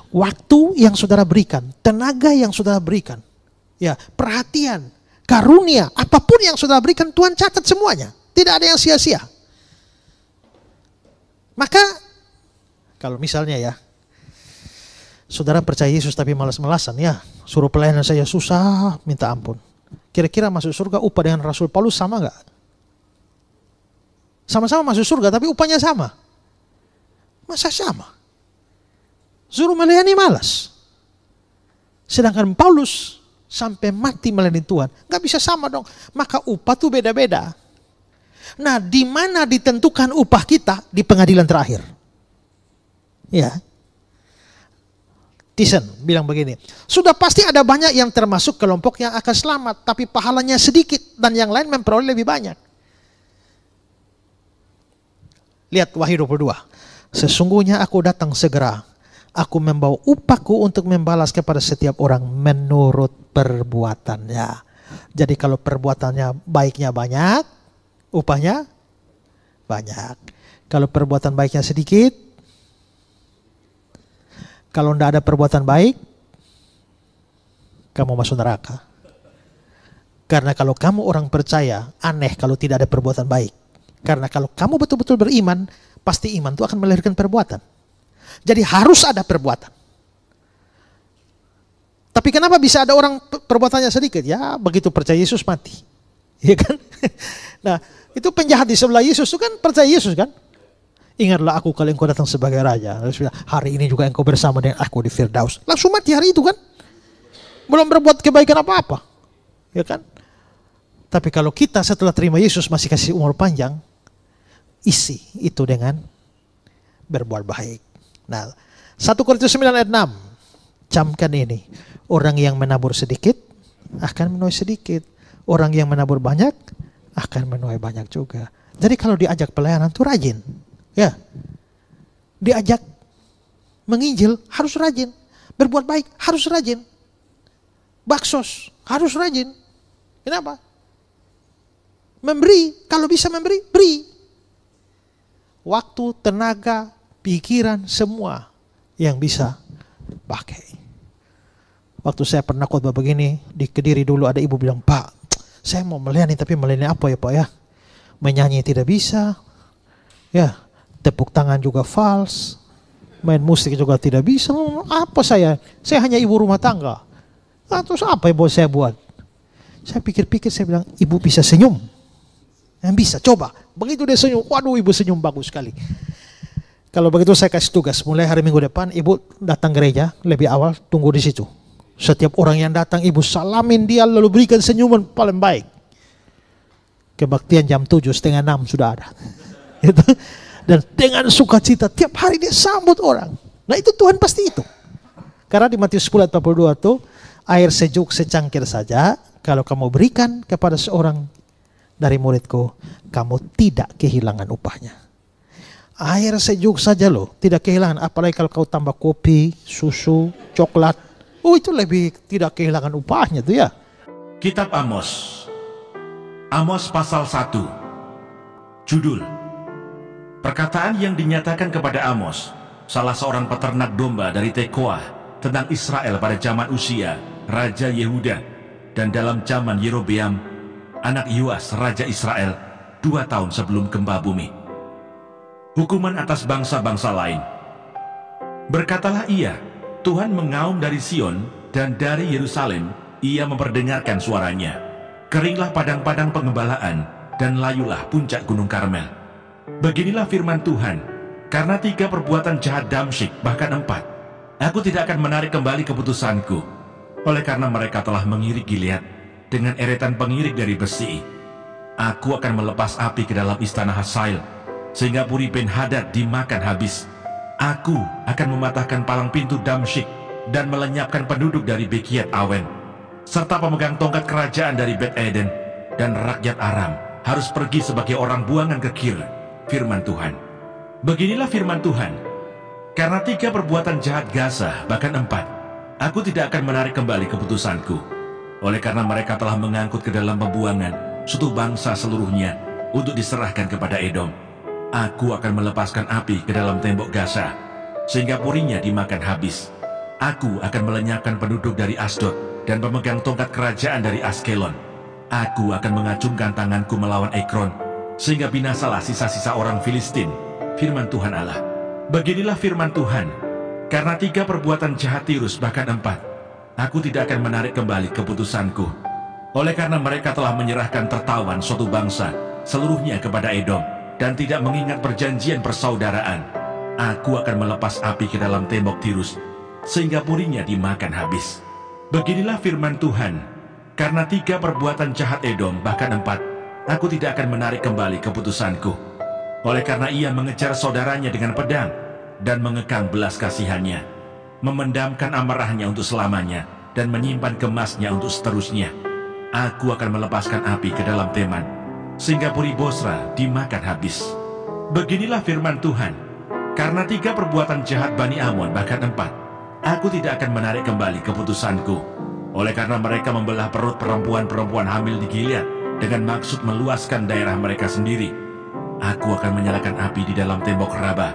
Waktu yang saudara berikan, tenaga yang saudara berikan, ya, perhatian, karunia, apapun yang saudara berikan Tuhan catat semuanya. Tidak ada yang sia-sia. Maka kalau misalnya ya, saudara percaya Yesus tapi malas-malasan ya, suruh pelayanan saya susah, minta ampun. Kira-kira masuk surga upah dengan Rasul Paulus sama gak? Sama-sama masuk surga tapi upahnya sama. Masa sama? Suruh melayani malas. Sedangkan Paulus sampai mati melayani Tuhan. Gak bisa sama dong. Maka upah tuh beda-beda. Nah, di mana ditentukan upah kita? Di pengadilan terakhir. Ya. Thyssen bilang begini, sudah pasti ada banyak yang termasuk kelompok yang akan selamat, tapi pahalanya sedikit dan yang lain memperoleh lebih banyak. Lihat Wahyu 22. Sesungguhnya aku datang segera. Aku membawa upahku untuk membalas kepada setiap orang menurut perbuatannya. Jadi kalau perbuatannya baiknya banyak, upahnya banyak. Kalau perbuatan baiknya sedikit, kalau tidak ada perbuatan baik, kamu masuk neraka. Karena kalau kamu orang percaya, aneh kalau tidak ada perbuatan baik. Karena kalau kamu betul-betul beriman, pasti iman itu akan melahirkan perbuatan. Jadi harus ada perbuatan. Tapi kenapa bisa ada orang perbuatannya sedikit? Ya begitu percaya Yesus mati. Ya kan? Nah itu penjahat di sebelah Yesus itu kan percaya Yesus kan? Ingatlah aku kalau engkau datang sebagai raja. Hari ini juga engkau bersama dengan aku di Firdaus. Langsung mati hari itu kan. Belum berbuat kebaikan apa-apa. Ya kan. Tapi kalau kita setelah terima Yesus masih kasih umur panjang. Isi itu dengan berbuat baik. Nah 1 Korintus 9 ayat 6. Camkan ini. Orang yang menabur sedikit akan menuai sedikit. Orang yang menabur banyak akan menuai banyak juga. Jadi kalau diajak pelayanan itu rajin. Ya, diajak menginjil harus rajin, berbuat baik harus rajin, baksos harus rajin. Kenapa? Memberi, kalau bisa memberi, beri. Waktu, tenaga, pikiran, semua yang bisa pakai. Waktu saya pernah khotbah begini di Kediri dulu ada ibu bilang, Pak, saya mau melayani tapi melayani apa ya Pak ya? Menyanyi tidak bisa, ya. Tepuk tangan juga fals, main musik juga tidak bisa. Apa saya? Saya hanya ibu rumah tangga. Nah, terus apa yang saya buat? Saya pikir-pikir, saya bilang, ibu bisa senyum. Yang bisa, coba. Begitu dia senyum, waduh ibu senyum bagus sekali. Kalau begitu saya kasih tugas, mulai hari Minggu depan, ibu datang gereja lebih awal, tunggu di situ. Setiap orang yang datang, ibu salamin dia, lalu berikan senyuman paling baik. Kebaktian jam 7:30 sudah ada. Itu. Dan dengan sukacita tiap hari dia sambut orang. Nah itu Tuhan pasti itu. Karena di Matius 10 ayat 42 itu air sejuk secangkir saja kalau kamu berikan kepada seorang dari muridku, kamu tidak kehilangan upahnya. Air sejuk saja loh, tidak kehilangan. Apalagi kalau kau tambah kopi, susu, coklat. Oh itu lebih tidak kehilangan upahnya tuh ya. Kitab Amos. Amos pasal 1. Judul: Perkataan yang dinyatakan kepada Amos, salah seorang peternak domba dari Tekoa, tentang Israel pada zaman Usia, Raja Yehuda, dan dalam zaman Yerobeam, anak Yoas, Raja Israel, 2 tahun sebelum gempa bumi. Hukuman atas bangsa-bangsa lain. Berkatalah ia, Tuhan mengaum dari Sion, dan dari Yerusalem, ia memperdengarkan suaranya. Keringlah padang-padang pengembalaan, dan layulah puncak gunung Karmel. Beginilah firman Tuhan, karena 3 perbuatan jahat Damsyik, bahkan 4, aku tidak akan menarik kembali keputusanku, oleh karena mereka telah mengirik Gilead dengan eretan pengirik dari besi. Aku akan melepas api ke dalam istana Hasael, sehingga Puri Ben-Hadad dimakan habis. Aku akan mematahkan palang pintu Damsyik dan melenyapkan penduduk dari Bekiat Awen, serta pemegang tongkat kerajaan dari Bet Eden, dan rakyat Aram harus pergi sebagai orang buangan ke Kir. Firman Tuhan. Beginilah firman Tuhan, karena 3 perbuatan jahat Gaza, bahkan 4, aku tidak akan menarik kembali keputusanku, oleh karena mereka telah mengangkut ke dalam pembuangan suatu bangsa seluruhnya untuk diserahkan kepada Edom. Aku akan melepaskan api ke dalam tembok Gaza, sehingga purinya dimakan habis. Aku akan melenyapkan penduduk dari Asdod dan pemegang tongkat kerajaan dari Askelon. Aku akan mengacungkan tanganku melawan Ekron, sehingga binasalah sisa-sisa orang Filistin. Firman Tuhan Allah. Beginilah firman Tuhan, karena 3 perbuatan jahat Tirus, bahkan 4, aku tidak akan menarik kembali keputusanku, oleh karena mereka telah menyerahkan tertawan suatu bangsa seluruhnya kepada Edom, dan tidak mengingat perjanjian persaudaraan. Aku akan melepas api ke dalam tembok Tirus, sehingga purinya dimakan habis. Beginilah firman Tuhan, karena 3 perbuatan jahat Edom, bahkan 4, aku tidak akan menarik kembali keputusanku. Oleh karena ia mengejar saudaranya dengan pedang, dan mengekang belas kasihannya, memendamkan amarahnya untuk selamanya, dan menyimpan gemasnya untuk seterusnya. Aku akan melepaskan api ke dalam Teman, sehingga Puri Bosra dimakan habis. Beginilah firman Tuhan, karena 3 perbuatan jahat Bani Amon, bahkan 4, aku tidak akan menarik kembali keputusanku. Oleh karena mereka membelah perut perempuan-perempuan hamil di Gilead dengan maksud meluaskan daerah mereka sendiri, aku akan menyalakan api di dalam tembok Rabah,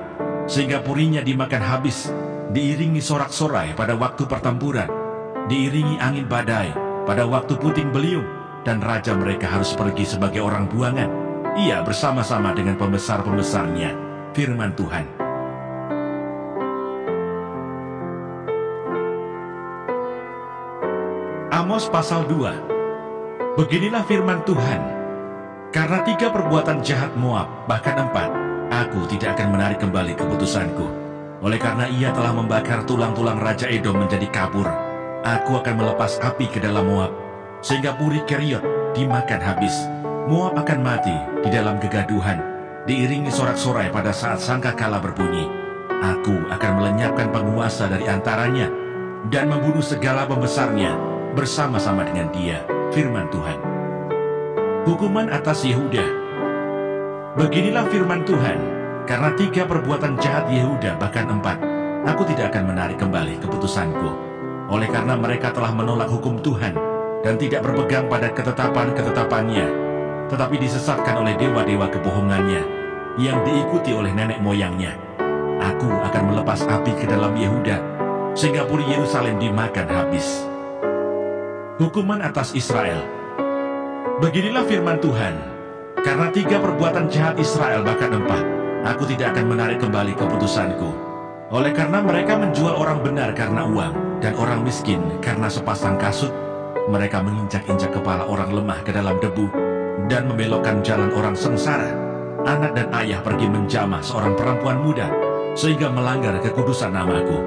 sehingga purinya dimakan habis, diiringi sorak-sorai pada waktu pertempuran, diiringi angin badai pada waktu puting beliung, dan raja mereka harus pergi sebagai orang buangan, ia bersama-sama dengan pembesar-pembesarnya. Firman Tuhan. Amos pasal 2. Beginilah firman Tuhan, karena 3 perbuatan jahat Moab, bahkan 4, aku tidak akan menarik kembali keputusanku. Oleh karena ia telah membakar tulang-tulang Raja Edom menjadi kapur, aku akan melepas api ke dalam Moab, sehingga Puri Keriot dimakan habis. Moab akan mati di dalam kegaduhan, diiringi sorak-sorai pada saat sangkakala berbunyi. Aku akan melenyapkan penguasa dari antaranya, dan membunuh segala pembesarnya bersama-sama dengan dia. Firman Tuhan. Hukuman atas Yehuda. Beginilah firman Tuhan, karena 3 perbuatan jahat Yehuda, bahkan 4, aku tidak akan menarik kembali keputusanku. Oleh karena mereka telah menolak hukum Tuhan, dan tidak berpegang pada ketetapan-ketetapannya, tetapi disesatkan oleh dewa-dewa kebohongannya, yang diikuti oleh nenek moyangnya. Aku akan melepas api ke dalam Yehuda, sehingga Puri Yerusalem dimakan habis. Hukuman atas Israel. Beginilah firman Tuhan, karena 3 perbuatan jahat Israel, bahkan 4, aku tidak akan menarik kembali keputusanku. Oleh karena mereka menjual orang benar karena uang, dan orang miskin karena sepasang kasut, mereka menginjak-injak kepala orang lemah ke dalam debu, dan membelokkan jalan orang sengsara. Anak dan ayah pergi menjamah seorang perempuan muda, sehingga melanggar kekudusan namaku.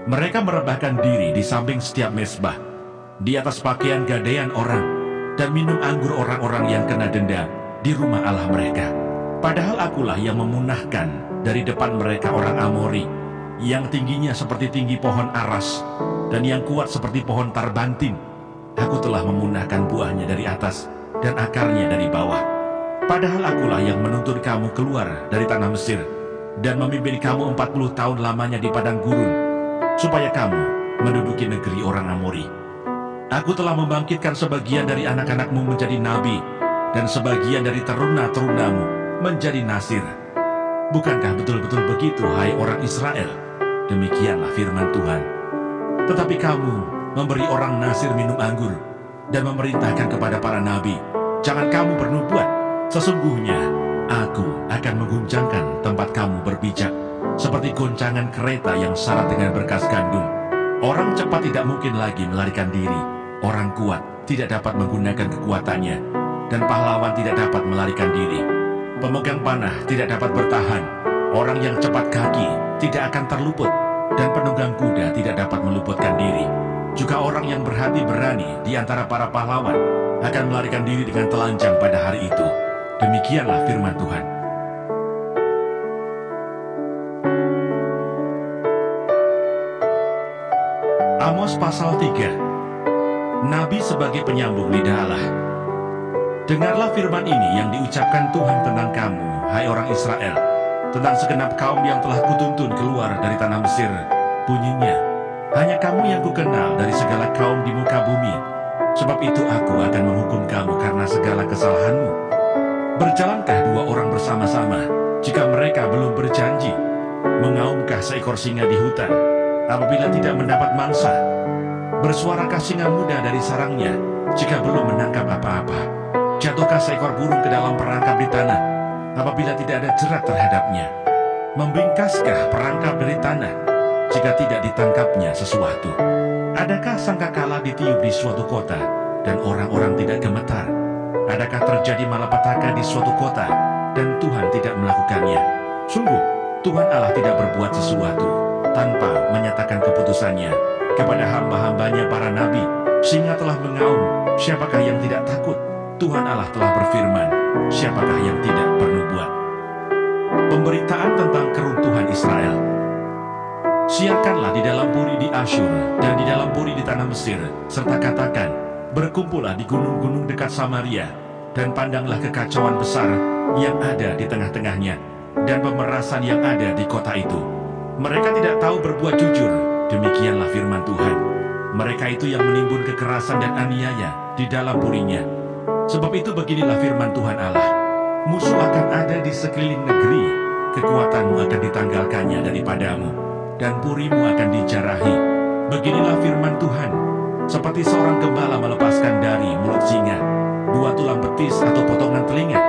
Mereka merebahkan diri di samping setiap mezbah, di atas pakaian gadaian orang, dan minum anggur orang-orang yang kena denda di rumah Allah mereka. Padahal akulah yang memunahkan dari depan mereka orang Amori, yang tingginya seperti tinggi pohon aras, dan yang kuat seperti pohon tarbantin. Aku telah memunahkan buahnya dari atas, dan akarnya dari bawah. Padahal akulah yang menuntun kamu keluar dari tanah Mesir, dan memimpin kamu 40 tahun lamanya di padang gurun, supaya kamu menduduki negeri orang Amori. Aku telah membangkitkan sebagian dari anak-anakmu menjadi nabi, dan sebagian dari teruna-terunamu menjadi nasir. Bukankah betul-betul begitu, hai orang Israel? Demikianlah firman Tuhan. Tetapi kamu memberi orang nasir minum anggur, dan memerintahkan kepada para nabi, jangan kamu bernubuat. Sesungguhnya aku akan mengguncangkan tempat kamu berpijak, seperti goncangan kereta yang syarat dengan berkas gandum. Orang cepat tidak mungkin lagi melarikan diri. Orang kuat tidak dapat menggunakan kekuatannya, dan pahlawan tidak dapat melarikan diri. Pemegang panah tidak dapat bertahan. Orang yang cepat kaki tidak akan terluput, dan penunggang kuda tidak dapat meluputkan diri. Juga orang yang berhati berani di antara para pahlawan akan melarikan diri dengan telanjang pada hari itu. Demikianlah firman Tuhan. Amos pasal 3. Nabi sebagai penyambung lidah Allah. Dengarlah firman ini yang diucapkan Tuhan tentang kamu, hai orang Israel, tentang segenap kaum yang telah kutuntun keluar dari tanah Mesir. Bunyinya, hanya kamu yang kukenal dari segala kaum di muka bumi. Sebab itu aku akan menghukum kamu karena segala kesalahanmu. Berjalankah 2 orang bersama-sama jika mereka belum berjanji? Mengaumkah seekor singa di hutan apabila tidak mendapat mangsa? Bersuarakah singa muda dari sarangnya jika belum menangkap apa-apa? Jatuhkah seekor burung ke dalam perangkap di tanah apabila tidak ada jerat terhadapnya? Membingkaskah perangkap dari tanah jika tidak ditangkapnya sesuatu? Adakah sangkakala ditiup di suatu kota dan orang-orang tidak gemetar? Adakah terjadi malapetaka di suatu kota dan Tuhan tidak melakukannya? Sungguh, Tuhan Allah tidak berbuat sesuatu tanpa menyatakan keputusannya kepada hamba-hambanya para nabi, sehingga telah mengaum, siapakah yang tidak takut? Tuhan Allah telah berfirman, siapakah yang tidak bernubuat? Pemberitaan tentang keruntuhan Israel. Siarkanlah di dalam puri di Asyur dan di dalam puri di tanah Mesir, serta katakan, berkumpullah di gunung-gunung dekat Samaria, dan pandanglah kekacauan besar yang ada di tengah-tengahnya, dan pemerasan yang ada di kota itu. Mereka tidak tahu berbuat jujur, demikianlah firman Tuhan. Mereka itu yang menimbun kekerasan dan aniaya di dalam purinya. Sebab itu beginilah firman Tuhan Allah, musuh akan ada di sekeliling negeri, kekuatanmu akan ditanggalkannya daripadamu, dan purimu akan dijarahi. Beginilah firman Tuhan, seperti seorang gembala melepaskan dari mulut singa 2 tulang betis atau potongan telinga,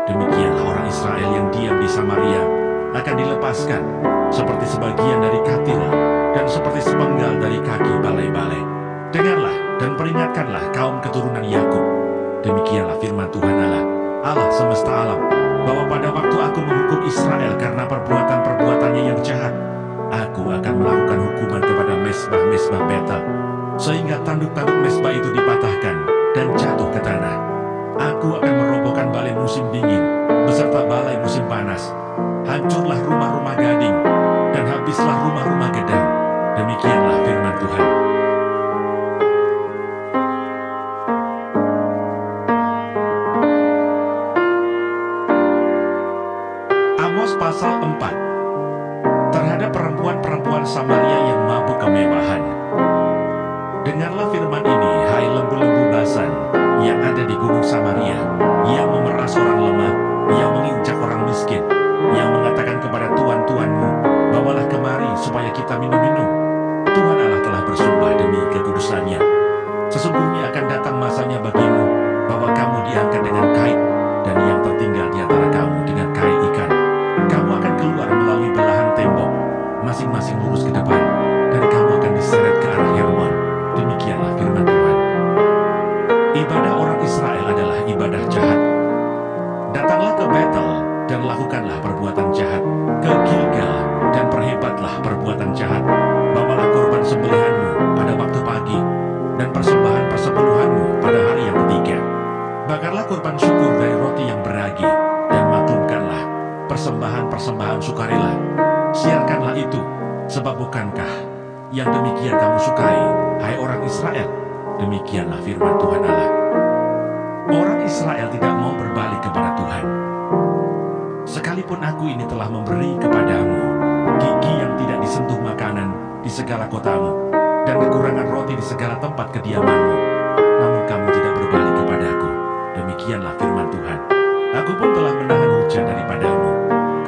demikianlah orang Israel yang diam di Samaria akan dilepaskan, seperti sebagian dari katil dan seperti sepenggal dari kaki balai-balai. Dengarlah dan peringatkanlah kaum keturunan Yakub, demikianlah firman Tuhan Allah, Allah semesta alam, bahwa pada waktu aku menghukum Israel karena perbuatan-perbuatannya yang jahat, aku akan melakukan hukuman kepada mesbah-mesbah Betel, sehingga tanduk-tanduk mesbah itu dipatahkan dan jatuh ke tanah. Aku akan merobohkan balai musim dingin beserta balai musim panas. Hancurlah rumah-rumah gading dan habislah rumah-rumah gedang. Demikianlah firman Tuhan. Amos pasal 4. Terhadap perempuan-perempuan Samaria yang mabuk kemewahan. Dengarlah firman ini, hai lembu-lembu basan yang ada di gunung Samaria, yang memeras orang lemah, yang menginjak orang miskin, yang mengatakan kepada tuan-tuanmu, bawalah kemari supaya kita minum-minum. Tuhan Allah telah bersumpah demi kekudusannya, sesungguhnya akan datang masanya bagimu, bahwa kamu diangkat dengan kait, dan yang tertinggal di antara kamu dengan kait ikan. Kamu akan keluar melalui belahan tembok, masing-masing lurus ke depan, dan kamu akan diseret ke arah Hermon. Demikianlah firman Tuhan. Ibadah orang Israel adalah ibadah jahat. Datanglah ke Betel dan lakukanlah perbuatan jahat, ke Gilgal dan perhebatlah perbuatan jahat. Bawalah korban sembelihanmu pada waktu pagi, dan persembahan persepuluhanmu pada hari yang ketiga. Bakarlah korban syukur dari roti yang beragi, dan maklumkanlah persembahan-persembahan sukarela. Siarkanlah itu, sebab bukankah yang demikian kamu sukai, hai orang Israel? Demikianlah firman Tuhan Allah. Orang Israel tidak mau berbalik kepada Tuhan. Sekalipun aku ini telah memberi kepadamu gigi yang tidak disentuh makanan di segala kotamu, dan kekurangan roti di segala tempat kediamanmu, namun kamu tidak berbalik kepadaku. Demikianlah firman Tuhan. Aku pun telah menahan hujan daripadamu.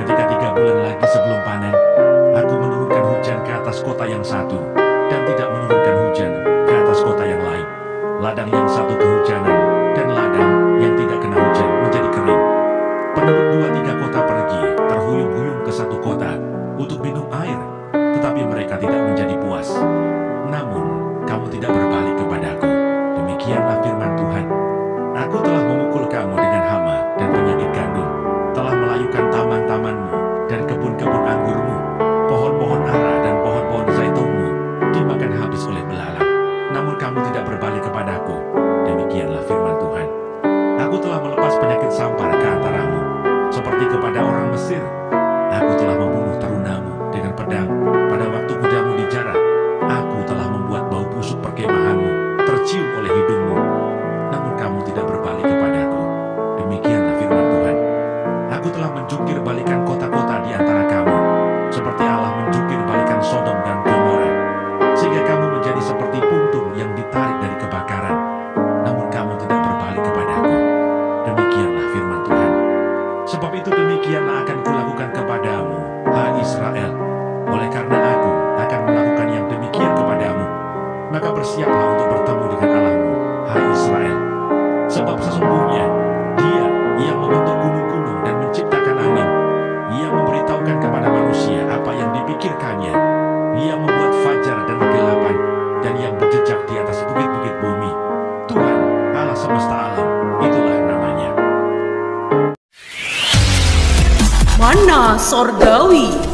Ketika 3 bulan lagi sebelum panen, aku menurunkan hujan ke atas kota yang satu, dan tidak menurunkan hujan ke atas kota yang lain. Ladang yang satu kehujanan, dan ladang yang tidak kena hujan menjadi kering. Penduduk 2-3 kota pergi, terhuyung-huyung ke satu kota untuk minum air, tetapi mereka tidak menjadi puas. Namun, kamu tidak berbalik kepadaku. Demikianlah firman Tuhan. Aku telah memukul kamu dengan hama dan penyakit gandum, telah melayukan taman-tamanmu dan kebun-kebun anggurmu, pohon-pohon ara dan pohon-pohon zaitunmu dimakan habis oleh belalang. Namun kamu tidak berbalik kepadaku. Demikianlah firman Tuhan. Aku telah melepas penyakit sampar ke antaramu, seperti kepada orang Mesir. Aku telah membunuh terunamu dengan pedang pada waktu kudamu dijarah. Aku telah membuat bau busuk perkemahanmu tercium oleh hidungmu. Namun kamu tidak berbalik kepadaku. Demikianlah firman Tuhan. Aku telah menjungkir balikan kota-kota di antara kamu, seperti Allah menjungkir balikan Sodom dan Gomora, sehingga kamu menjadi seperti puntung yang ditarik dari kebakaran. Namun kamu tidak berbalik kepadaku. Demikianlah firman Tuhan. Sebab itu demikianlah akan kulakukan kepadamu, hai Israel. Oleh karena aku akan melakukan yang demikian kepadamu, maka bersiaplah untuk bertemu dengan Allahmu, hai Israel. Sebab sesungguhnya Dia yang membentuk gunung-gunung dan menciptakan angin, Ia memberitahukan kepada manusia apa yang dipikirkannya. Ia membuat fajar dan kegelapan, dan yang berjejak di atas bukit-bukit bumi. Tuhan, Allah semesta alam, itulah namanya. Mana Sorgawi.